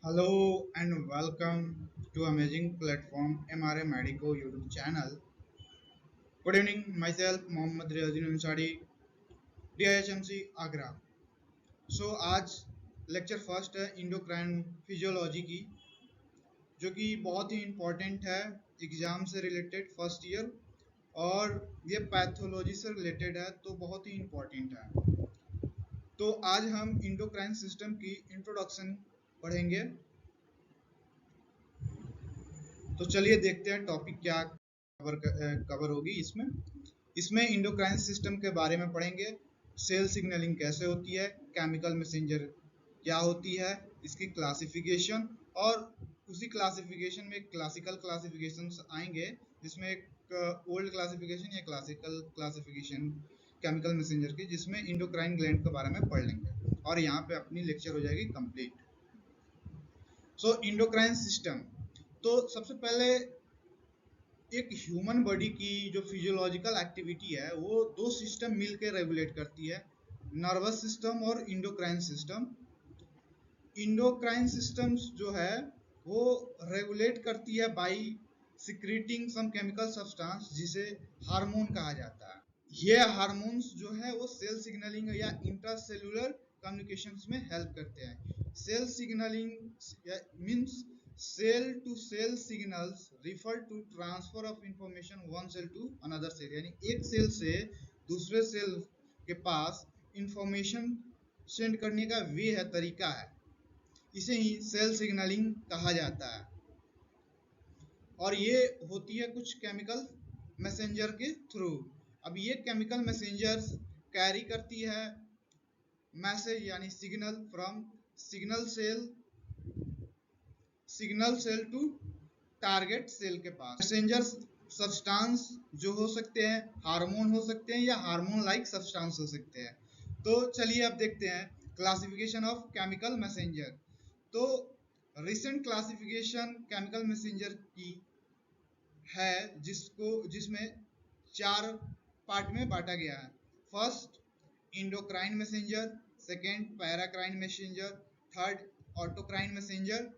Hello and welcome to amazing platform MRA Medico YouTube channel. Good evening, myself Mohammad Riazin Ansari, DIHMC Agra. आज lecture first है endocrine physiology की, जो कि बहुत ही important है exam से रिलेटेड फर्स्ट ईयर, और ये पैथोलॉजी से रिलेटेड है तो बहुत ही इम्पोर्टेंट है. तो आज हम इंडोक्राइन सिस्टम की इंट्रोडक्शन पढ़ेंगे. तो चलिए देखते हैं टॉपिक क्या कवर होगी इसमें. इंडोक्राइन सिस्टम के बारे में पढ़ेंगे. सेल सिग्नलिंग कैसे होती है, केमिकल मैसेंजर क्या होती है, इसकी क्लासिफिकेशन, और उसी क्लासिफिकेशन में क्लासिकल क्लासिफिकेशन आएंगे, जिसमें एक ओल्ड क्लासिफिकेशन या क्लासिकल क्लासिफिकेशन केमिकल मैसेंजर की, जिसमें इंडोक्राइन ग्लैंड के बारे में पढ़ लेंगे और यहाँ पे अपनी लेक्चर हो जाएगी कंप्लीट. इंडोक्राइन सिस्टम, तो सबसे पहले एक ह्यूमन बॉडी की जो फिजियोलॉजिकल एक्टिविटी है वो दो सिस्टम मिलकर रेगुलेट करती है, नर्वस सिस्टम और इंडोक्राइन सिस्टम. इंडोक्राइन सिस्टम्स जो है वो रेगुलेट करती है by secreting some chemical substance जिसे हार्मोन कहा जाता है. ये हार्मोन्स जो है वो सेल सिग्नलिंग या इंट्रासेलुलर कम्युनिकेशंस में हेल्प करते हैं. Cell signalling means cell to cell signals refer to transfer of information one cell to another cell, यानी एक सेल से दूसरे सेल के पास इंफॉर्मेशन सेंड करने का वे है, तरीका है. इसे ही सेल सिग्नलिंग कहा जाता है. और ये होती है कुछ केमिकल मैसेंजर के थ्रू. अब ये केमिकल मैसेंजर्स कैरी करती है मैसेज यानी signal from signal cell to target cell के पास. मैसेंजर सब्सटेंस जो हो सकते हैं हार्मोन हो सकते हैं या हार्मोन लाइक सब्सटेंस हो सकते हैं. तो चलिए अब देखते हैं क्लासिफिकेशन ऑफ केमिकल मैसेंजर. तो रिसेंट क्लासिफिकेशन केमिकल मैसेंजर की है जिसमें चार पार्ट में बांटा गया है. First endocrine messenger, second paracrine messenger, third autocrine messenger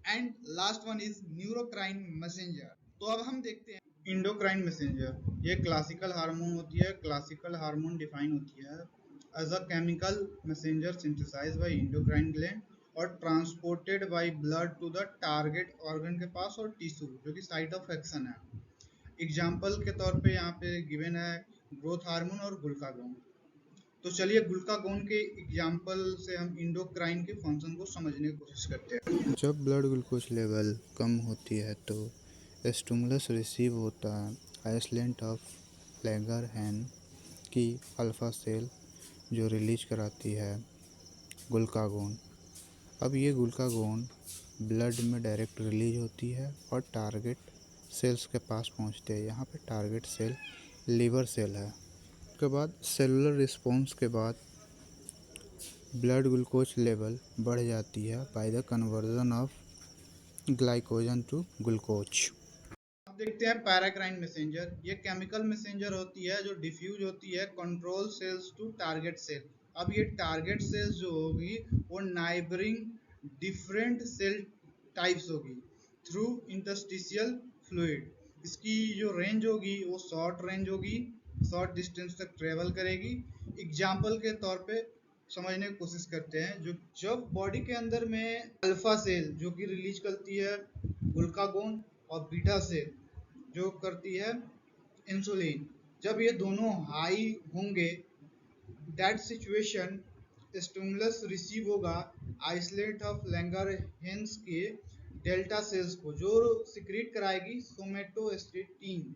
and last one is neurocrine messenger. तो अब हम देखते हैं इंडोक्राइन मैसेंजर. ये क्लासिकल हार्मोन होती है. क्लासिकल हार्मोन डिफाइन होती है as a chemical messenger synthesized by endocrine gland और transported by blood to the target organ के पास और टिश्यू, जो कि साइट ऑफ एक्शन है. एग्जाम्पल के तौर पे यहाँ पे गिवन है ग्रोथ हार्मोन और ग्लूकागोन. तो चलिए ग्लूकागोन के एग्जाम्पल से हम इंडोक्राइन के फंक्शन को समझने की कोशिश करते हैं. जब ब्लड ग्लूकोज लेवल कम होती है तो स्टिमुलस रिसीव होता है आइसलैंड ऑफ लैंगरहैन की अल्फा सेल, जो रिलीज कराती है ग्लूकागोन. अब ये ग्लूकागोन ब्लड में डायरेक्ट रिलीज होती है और टारगेट सेल्स के पास पहुंचते हैं. यहाँ पे टारगेट सेल लीवर सेल है. उसके बाद सेलुलर रिस्पॉन्स के बाद ब्लड ग्लूकोज लेवल बढ़ जाती है by the conversion of glycogen to glucose. अब देखते हैं पैराक्राइन मैसेंजर. ये केमिकल मैसेंजर होती है जो डिफ्यूज होती है control cells to target cell. अब ये टारगेट सेल्स जो होगी वो नाइबरिंग डिफरेंट सेल टाइप्स होगी थ्रू इंटरस्टिशियल फ्लूइड. इसकी जो रेंज होगी वो शॉर्ट रेंज होगी, शॉर्ट डिस्टेंस तक ट्रेवल करेगी. एग्जाम्पल के तौर पे समझने की कोशिश करते हैं. जो जब बॉडी के अंदर में अल्फा सेल जो कि रिलीज करती है ग्लूकागोन और बीटा सेल जो करती है इंसुलिन, जब ये दोनों हाई होंगे दैट सिचुएशन स्टिमुलस रिसीव होगा आइसलेट ऑफ लैंगरहैंस के डेल्टा सेल्स को, जो सिक्रीट कराएगी सोमेटोस्टेटिन,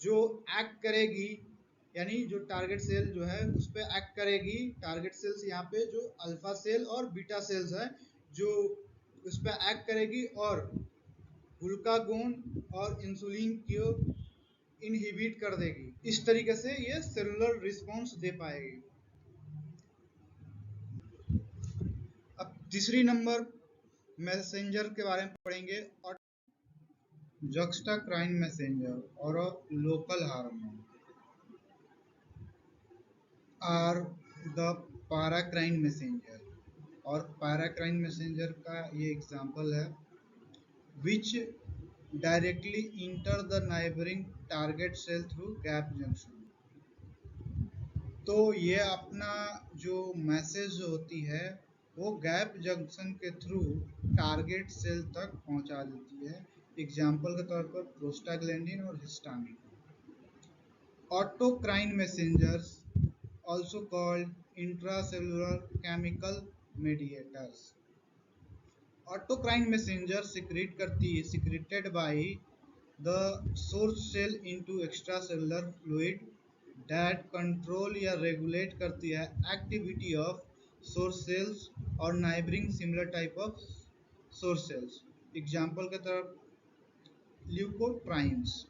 जो एक्ट करेगी, यानी जो टारगेट सेल जो है उस पर एक्ट करेगी. टारगेट सेल्स यहाँ पे जो अल्फा सेल और बीटा सेल्स है जो उस पर एक्ट करेगी और ग्लूकागोन और इंसुलिन को इनहिबिट कर देगी. इस तरीके से ये सेलुलर रिस्पॉन्स दे पाएगी. अब तीसरी नंबर मैसेंजर के बारे में पढ़ेंगे. और जक्स्टाक्राइन मैसेंजर और local hormone are the paracrine messenger. और पैराक्राइन मैसेंजर का ये एग्जांपल है, which directly enter the neighbouring target cell through gap junction. तो ये अपना जो मैसेज होती है वो गैप जंक्शन के थ्रू टारगेट सेल तक पहुंचा देती है। एग्जाम्पल के तौर पर प्रोस्टाग्लैंडिन और histamine. Autocrine messengers also called intracellular chemical mediators. Autocrine messenger secreted by the source cell into extracellular fluid that control या regulate करती है activity of source cells और neighboring similar type of source cells. Example के तरफ leukotrienes.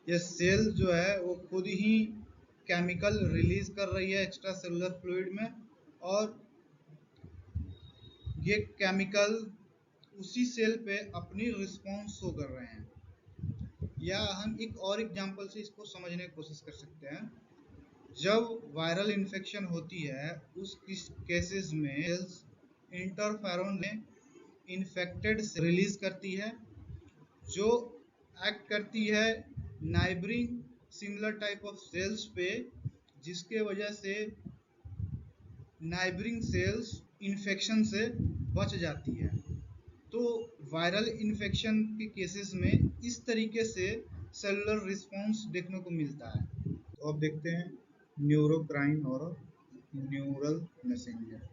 ये cell जो है वो खुद ही केमिकल रिलीज कर रही है एक्स्ट्रा सेलुलर फ्लूइड में, और ये केमिकल उसी सेल पे अपनी रिस्पॉन्स शो कर रहे हैं। या हम एक और एग्जांपल से इसको समझने की कोशिश कर सकते हैं। जब वायरल इन्फेक्शन होती है उस केसेस में सेल्स इंटरफेरोन में इन्फेक्टेड रिलीज करती है, जो एक्ट करती है neighbouring similar type of cells पे, जिसके वजह से नाइबरिंग सेल्स इन्फेक्शन से बच जाती है। तो वायरल इन्फेक्शन के केसेस में इस तरीके से सेलुलर रिस्पॉन्स देखने को मिलता है। तो अब देखते हैं न्यूरोक्राइन और न्यूरल मैसेंजर।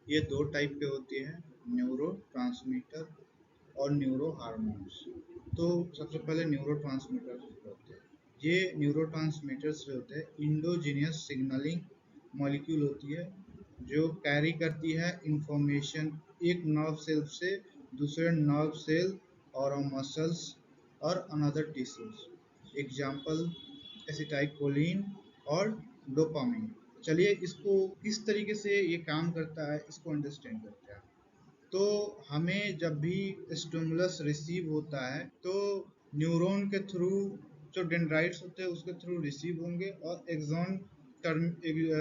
ये दो टाइप के होते हैं, न्यूरोट्रांसमीटर और न्यूरो हार्मोन्स। तो सबसे पहले न्यूरोट्रांसमीटर्स होते हैं। ये न्यूरोट्रांसमीटर्स जो होते हैं इंडोजीनियस सिग्नलिंग मॉलिक्यूल होती है जो कैरी करती है इंफॉर्मेशन एक नर्व सेल से दूसरे नर्व सेल और मसल्स और अनदर टिश्यूज। एग्जाम्पल एसिटाइलकोलिन और डोपामिन। चलिए इसको किस तरीके से ये काम करता है इसको अंडरस्टैंड करते हैं। तो हमें जब भी स्टिमुलस रिसीव होता है तो न्यूरॉन के थ्रू जो डेंड्राइट्स होते हैं उसके थ्रू रिसीव होंगे और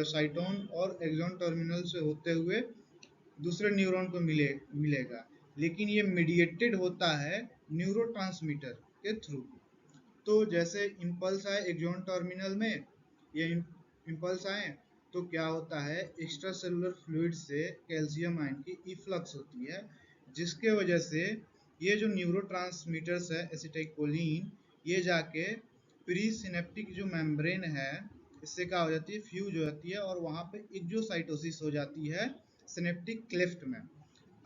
साइटोन और एक्सॉन टर्मिनल से होते हुए दूसरे न्यूरॉन को मिलेगा, लेकिन ये मीडिएटेड होता है न्यूरोट्रांसमीटर के थ्रू। तो जैसे इम्पल्स आए एक्सॉन टर्मिनल में, ये इम्पल्स आए तो क्या होता है एक्स्ट्रा सेलुलर फ्लूइड से कैल्शियम आयन की इफ्लक्स होती है, जिसके वजह से ये जो न्यूरोट्रांसमीटर्स है एसिटाइलकोलिन ये जाके प्री सिनेप्टिक जो मेम्ब्रेन है इससे क्या हो जाती है फ्यूज हो जाती है और वहाँ पे एक्सोसाइटोसिस हो जाती है सिनेप्टिक क्लेफ्ट में।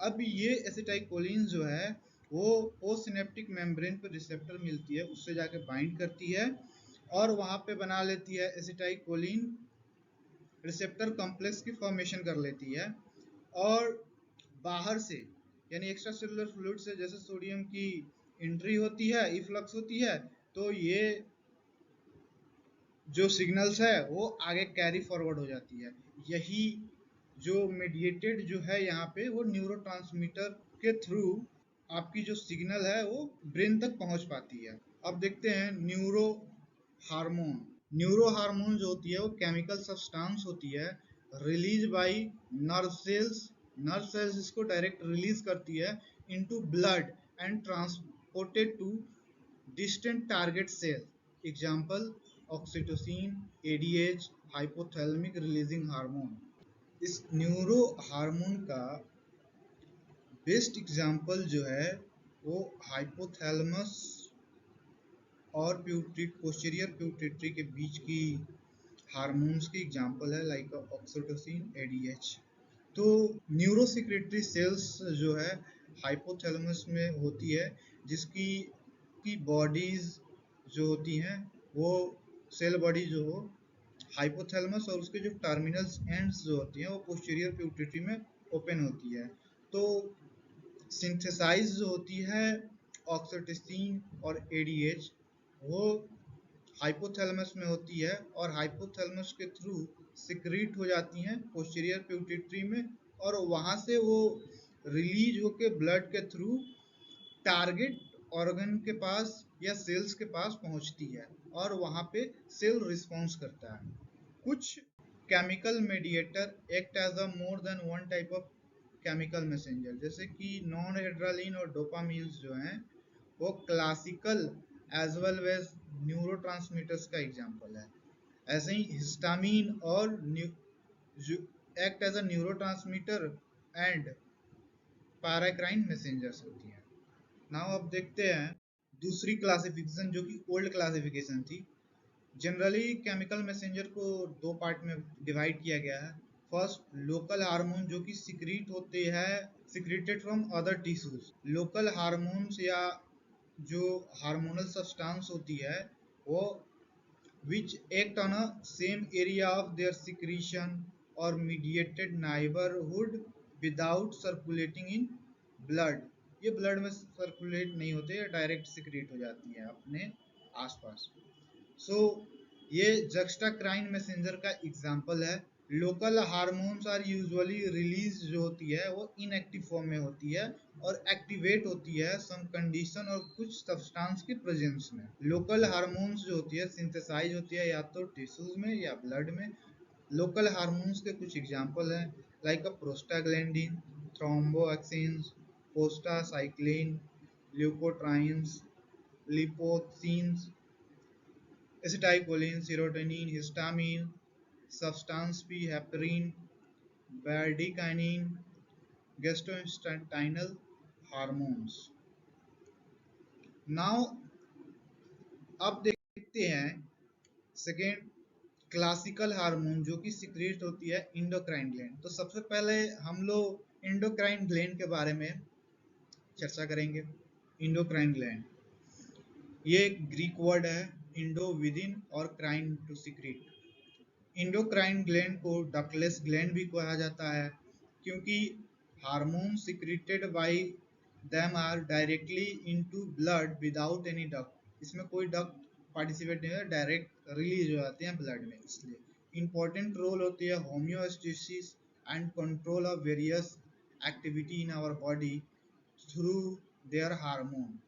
अब ये एसिटाइलकोलिन जो है वो पोस्ट सिनेप्टिक मेम्ब्रेन पर रिसेप्टर मिलती है, उससे जाके बाइंड करती है और वहाँ पे बना लेती है एसिटाइलकोलिन रिसेप्टर कॉम्प्लेक्स की फॉर्मेशन कर लेती है। और बाहर से यानी एक्स्ट्रा सेलुलर फ्लूइड से जैसे सोडियम की एंट्री होती है इफ्लक्स होती है, तो ये जो सिग्नल्स है वो आगे कैरी फॉरवर्ड हो जाती है। यही जो मीडिएटेड जो है यहाँ पे वो न्यूरोट्रांसमीटर के थ्रू आपकी जो सिग्नल है वो ब्रेन तक पहुंच पाती है। अब देखते हैं न्यूरो हार्मोन। न्यूरो हार्मोन जो होती है वो केमिकल सब्सटेंस होती है release by nerve cells. Nerve cells इसको डायरेक्ट रिलीज करती है into blood and transported to distant target cell. Example oxytocin, ADH, hypothalamic releasing hormone. इस न्यूरो हार्मोन का बेस्ट एग्जाम्पल जो है वो हाइपोथैलेमस और पोस्टीरियर पिट्यूटरी के बीच की हार्मोन्स की एग्जांपल है, लाइक ऑक्सीटोसिन, एडीएच। तो न्यूरोसेक्रेटरी सेल्स जो है हाइपोथैलेमस में होती है, जिसकी बॉडीज जो होती हैं वो सेल बॉडी जो हो हाइपोथैलेमस और उसके जो टर्मिनल एंड्स जो होती हैं वो पोस्टीरियर पिट्यूटरी में ओपन होती है। तो सिंथेसाइज जो होती है ऑक्सीटोसिन और एडीएच वो हाइपोथैलेमस में होती है और हाइपोथैलेमस के थ्रू सिक्रीट हो जाती हैं पोस्टीरियर पिट्यूटरी में, और वहाँ से वो रिलीज होके ब्लड के थ्रू टारगेट ऑर्गन के पास या सेल्स के पास पहुँचती है और वहाँ पे सेल रिस्पॉन्स करता है। कुछ chemical mediator act as a more than one type of chemical messenger, जैसे कि नॉन एड्रेनालिन और डोपामिन्स जो हैं वो classical as well as neurotransmitters का एग्जांपल है। ऐसे ही हिस्टामिन और act as a neurotransmitter and paracrine messengers होती हैं। नाउ अब देखते हैं दूसरी क्लासिफिकेशन जो कि ओल्ड क्लासिफिकेशन थी। जनरली केमिकल मैसेंजर को दो पार्ट में डिवाइड किया गया है। फर्स्ट, लोकल हार्मोन जो कि सिक्रीट होते हैं, secreted from other tissues. Local hormones या जो हार्मोनल सब्सटेंस होती है वो which act on a same area of their secretion or mediated neighborhood without circulating in blood। ये ब्लड में सर्कुलेट नहीं होते, डायरेक्ट सिक्रीट हो जाती है अपने आसपास। ये जक्स्टाक्राइन मैसेंजर का एग्जाम्पल है। Local hormones are usually release जो होती है वो इनएक्टिव फॉर्म में होती है और एक्टिवेट होती है सम कंडीशन और कुछ सब्सटेंस के प्रेजेंस में। लोकल हार्मोन्स जो होती है सिंथेसाइज होती है या तो टिश्यूज में या ब्लड में। लोकल हार्मोन्स के कुछ एग्जाम्पल हैं like prostaglandin, thromboxanes, prostacyclin, leukotrienes, lipoxins, acetylcholine, serotonin, histamine, substance P, heparin, bradykinin, gastrointestinal hormones. Now अब देखते हैं सेकेंड क्लासिकल हार्मोन जो कि सिक्रेट होती है इंडोक्राइन ग्लैंड। तो सबसे पहले हम लोग इंडोक्राइन ग्लैंड के बारे में चर्चा करेंगे। इंडोक्राइन ग्लैंड ये एक ग्रीक वर्ड है, इंडो विदिन और crine to secrete. Endocrine gland को डक्टलेस ग्लैंड भी कहा जाता है क्योंकि hormone secreted by them are directly into blood without any duct. इसमें कोई डक्ट पार्टिसिपेट नहीं है, डायरेक्ट रिलीज हो जाते हैं ब्लड में। इसलिए इंपॉर्टेंट रोल होती है homeostasis and control of various activity in our body through their hormone.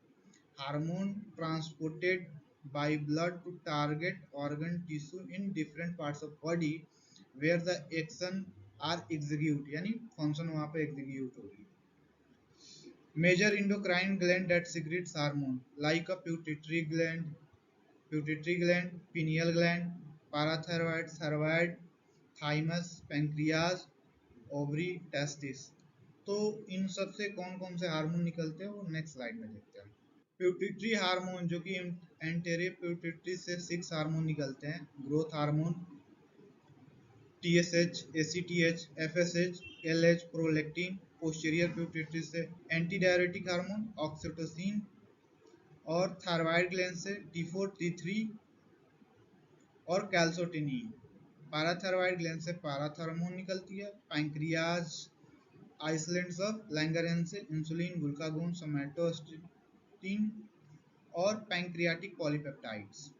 Hormone transported by blood to target organ tissue in different parts of body where the action are execute, यानी function वहाँ पे execute होगी। Major endocrine gland that secretes hormone like a pituitary gland, pineal gland, parathyroid, thyroid, thymus, pancreas, ovary, testis। तो इन सब से कौन कौन से हार्मोन निकलते हैं वो नेक्स्ट स्लाइड में देखते हैं। प्यूटिट्री हार्मोन जो कि एंटेरियर प्यूटिट्री से 6 हार्मोन निकलते हैं। Growth hormone, TSH, ACTH, FSH, LH, prolactin. Posterior pituitary से एंटी डायरेटिक हार्मोन ऑक्सीटोसिन और थायराइड ग्लैंड से T4, T3 और कैल्सिटोनिन। पैराथायराइड ग्लैंड से पैराथार्मोन निकलती है। पैंक्रियाज आइसलैंड्स ऑफ लैंगरेंस से इंसुलिन, ग्लूकागोन, सोमैटोस्टेटिन और पैंक्रियाटिक पॉलीपेप्टाइड्स।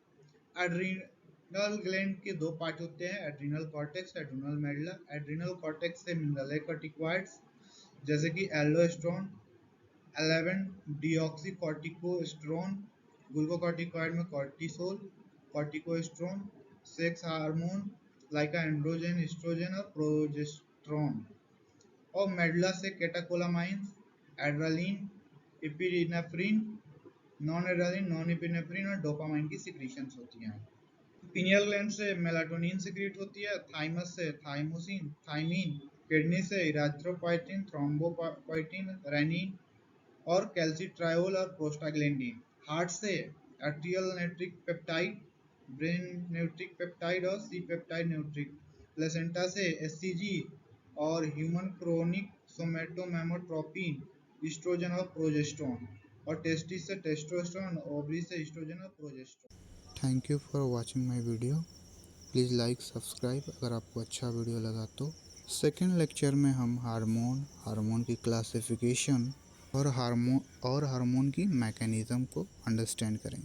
एड्रिनल ग्लैंड के दो पार्ट होते हैं, adrenal cortex, adrenal medulla. Adrenal cortex से मिनरल कॉर्टिकॉइड्स जैसे कि एल्डोस्टेरोन, 11 डीऑक्सीकॉर्टिकोस्टेरोन। ग्लूकोकॉर्टिकॉइड में cortisol, corticosterone, sex hormone like androgen, oestrogen और प्रोजेस्टेरोन। और मेडुला से catecholamines, adrenaline, epinephrine, non adrenaline, non epinephrine और डोपामाइन की सिक्रीशंस होती हैं। पिनियल ग्लैंड से मेलाटोनिन सिक्रीट होती है। थाइमस से थाइमोसिन, थाइमिन। किडनी से इरिथ्रोपोइटिन, थ्रोम्बोपोइटिन, रेनिन और कैल्सिट्रायोल और प्रोस्टाग्लैंडिन। हार्ट से atrial nitric peptide, brain Nutrich peptide और सी पेप्टाइड न्यूट्रिक। प्लेसेंटा से HCG और ह्यूमन क्रोनिक सोमेटोमेमोट्रोपिन, एस्ट्रोजन और प्रोजेस्टेरोन। और टेस्टिस से टेस्टोस्टेरोन, ओवरी से एस्ट्रोजन और progesterone. Thank you for watching my video. Please like subscribe अगर आपको अच्छा वीडियो लगा तो। सेकेंड लेक्चर में हम हार्मोन की क्लासिफिकेशन और हार्मोन की मैकेनिज़्म को अंडरस्टैंड करेंगे।